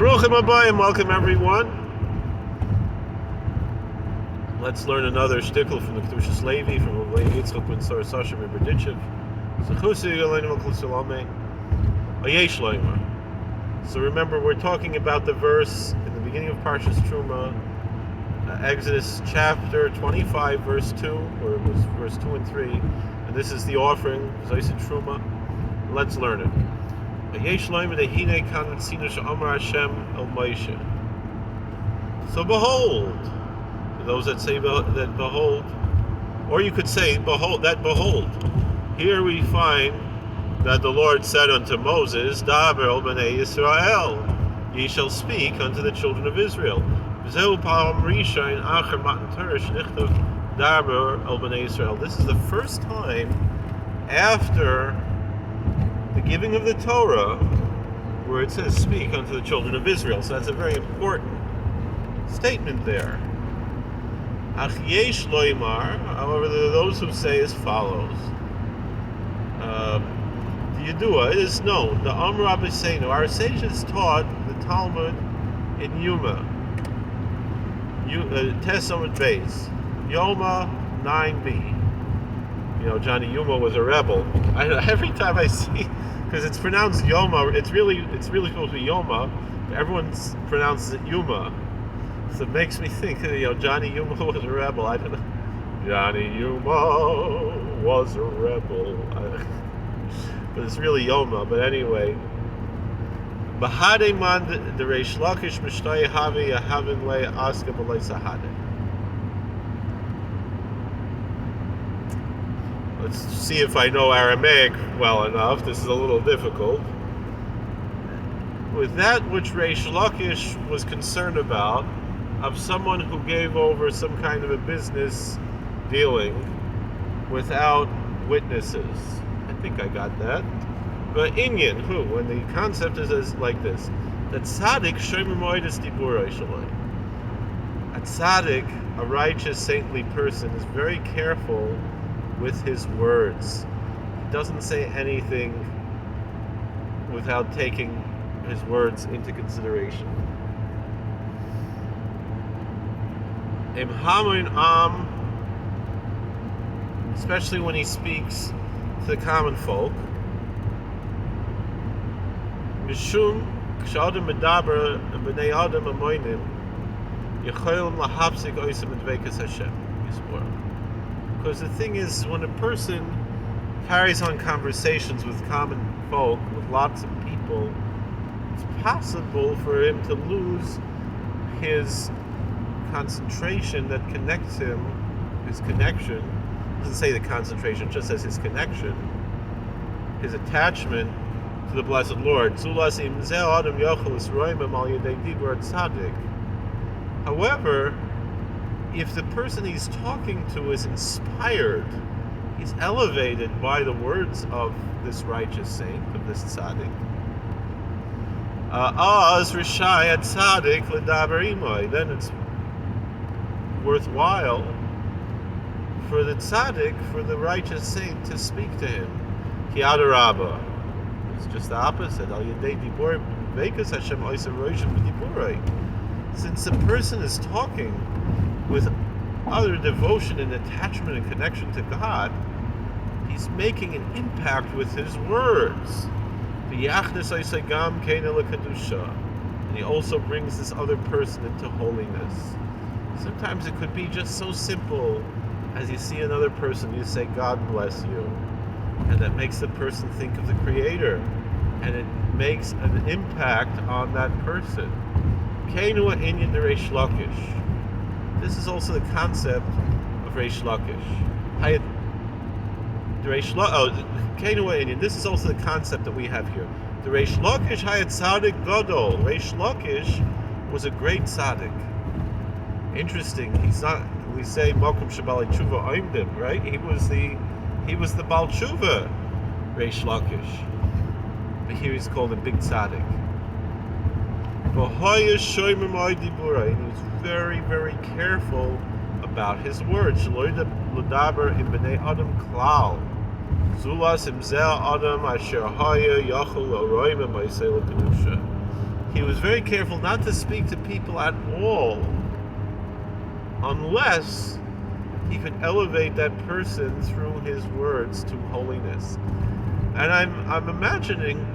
Bruchim Abayim, welcome everyone. Let's learn another shtickle from the Kedushas Levi, from Levi Yitzchak ben Sar Sasha Miberditchev. So remember, we're talking about the verse in the beginning of Parshas Terumah, Exodus chapter 25, verse 2, or it was verse 2 and 3, and this is the offering, Zaysid Terumah. Let's learn it. So behold, for those that say that behold, or you could say behold, here we find that the Lord said unto Moses, Daber el b'nei Yisrael, ye shall speak unto the children of Israel. This is the first time after the giving of the Torah where it says speak unto the children of Israel. So that's a very important statement there. Ach yesh loymar, however, there are those who say as follows. The Yedua, it is known, the Amra B'Seinu, our sages taught the Talmud in Yuma, Tesomot Beis, Yoma 9b. You know, Johnny Yuma was a rebel. Every time I see, because it's pronounced Yoma, it's really supposed to be Yoma, but everyone pronounces it Yuma. So it makes me think, Johnny Yuma was a rebel. I don't know. Johnny Yuma was a rebel. But it's really Yoma. But anyway. Bahade man the Reish Lakish Mishtay Havi Yahavin Le Aska B'Lei Sahade. Let's see if I know Aramaic well enough. This is a little difficult. With that which Reish Lakish was concerned about, of someone who gave over some kind of a business dealing without witnesses. I think I got that. But Inyan, when the concept is like this, that tzaddik shomer moedes diburei shaloi. A tzaddik, a righteous, saintly person, is very careful with his words. He doesn't say anything without taking his words into consideration. Especially when he speaks to the common folk. Mishum k'sh'adam medaber b'nei adam amoinim yecholim lahapsik oisem edveikas Hashem Yisborach. Because the thing is, when a person carries on conversations with common folk, with lots of people, it's possible for him to lose his concentration that connects him, his connection. It doesn't say the concentration, it just says his connection, his attachment to the blessed Lord. However, if the person he's talking to is inspired, he's elevated by the words of this righteous saint, of this tzaddik, then it's worthwhile for the tzaddik, for the righteous saint, to speak to him. Ki adarabba. It's just the opposite. Since the person is talking with utter devotion and attachment and connection to God, he's making an impact with his words. And he also brings this other person into holiness. Sometimes it could be just so simple as you see another person, you say, God bless you. And that makes the person think of the Creator. And it makes an impact on that person. Kenu Inyan the Reish Lakish. This is also the concept of Reish Lakish. This is also the concept that we have here. The Reish Lakish Hayat Tzaddik Gadol. Reish Lakish was a great tzaddik. Interesting. He's not. We say Malkum Shabali Tshuva Oimdim, right? He was the Baal Tshuva, Reish Lakish. But here he's called a big tzaddik. And he was very, very careful about his words. L'daber im b'nei adam klal. Zulas im zeh adam asher haya yachol l'roim ma'aseh l'kedusha. he was very careful not to speak to people at all unless he could elevate that person through his words to holiness. And I'm imagining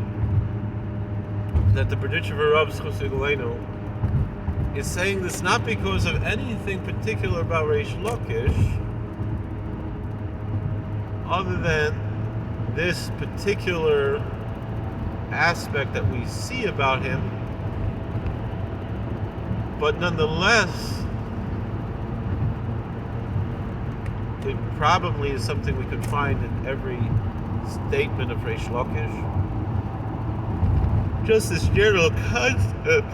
that the Berditchever Rav Zchus is saying this not because of anything particular about Reish Lakish, other than this particular aspect that we see about him, but nonetheless, it probably is something we could find in every statement of Reish Lakish. Just this general concept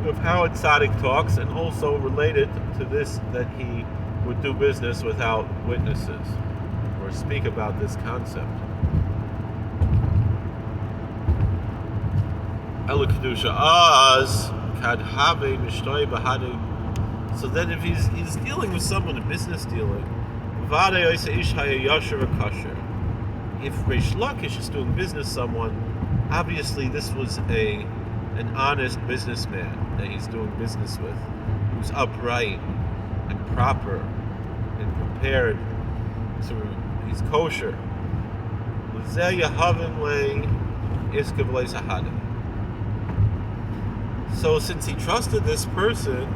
of how a tzaddik talks, and also related to this, that he would do business without witnesses, or speak about this concept. Ela Kedushas kad have mishtoi bahadu. So then, if he's dealing with someone, a business dealing, vade oisa ish haya yasher v'kasher. If Reish Lakish is doing business with someone, obviously this was an honest businessman that he's doing business with, who's upright and proper and prepared, so he's kosher. So since he trusted this person,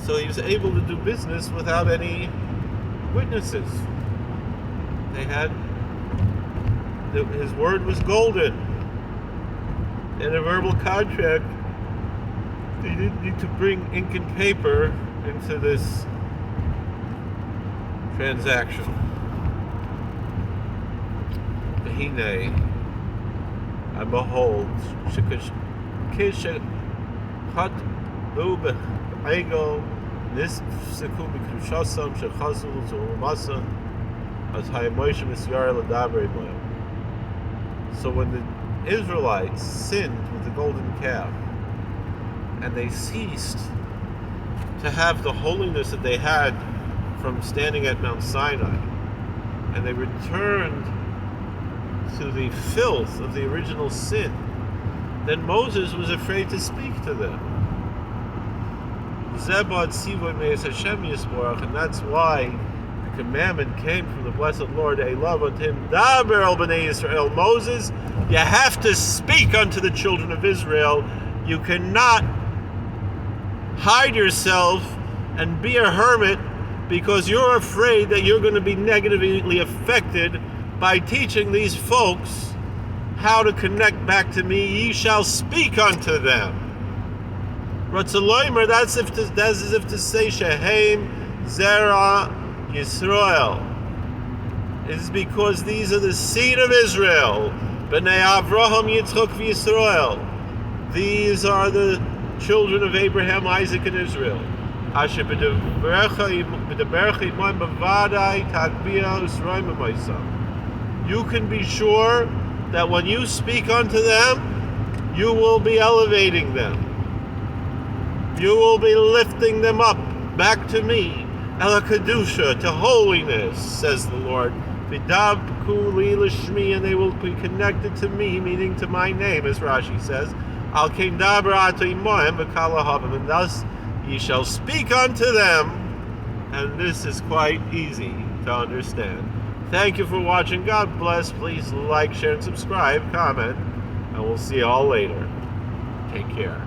so he was able to do business without any witnesses. His word was golden. In a verbal contract, they didn't need to bring ink and paper into this transaction. V'hinei, and behold, Kedushas this Kedushasam shechazul zumasan as Hayamoshe Misyar Ladabrei Moyam. So when the Israelites sinned with the golden calf, and they ceased to have the holiness that they had from standing at Mount Sinai, and they returned to the filth of the original sin, then Moses was afraid to speak to them. And that's why the commandment came from the blessed Lord, a love unto him, Daber el b'nei Yisrael. Moses, you have to speak unto the children of Israel. You cannot hide yourself and be a hermit because you're afraid that you're going to be negatively affected by teaching these folks how to connect back to me. Ye shall speak unto them. Ratzaloimer, that's as if to say Shehem Zera Yisrael. It is because these are the seed of Israel. B'nei Avraham Yitzchak v'Yisrael. These are the children of Abraham, Isaac, and Israel. Asher b'deberecha imoim b'vadai tagbia usroim b'maisam. You can be sure that when you speak unto them, you will be elevating them. You will be lifting them up back to me. Ela Kedusha, to holiness, says the Lord. V'dabku li l'shmi, and they will be connected to me, meaning to my name, as Rashi says. Al kein daber ato imoim v'kalahavim, and thus ye shall speak unto them. And this is quite easy to understand. Thank you for watching. God bless. Please like, share, and subscribe, comment, and we'll see you all later. Take care.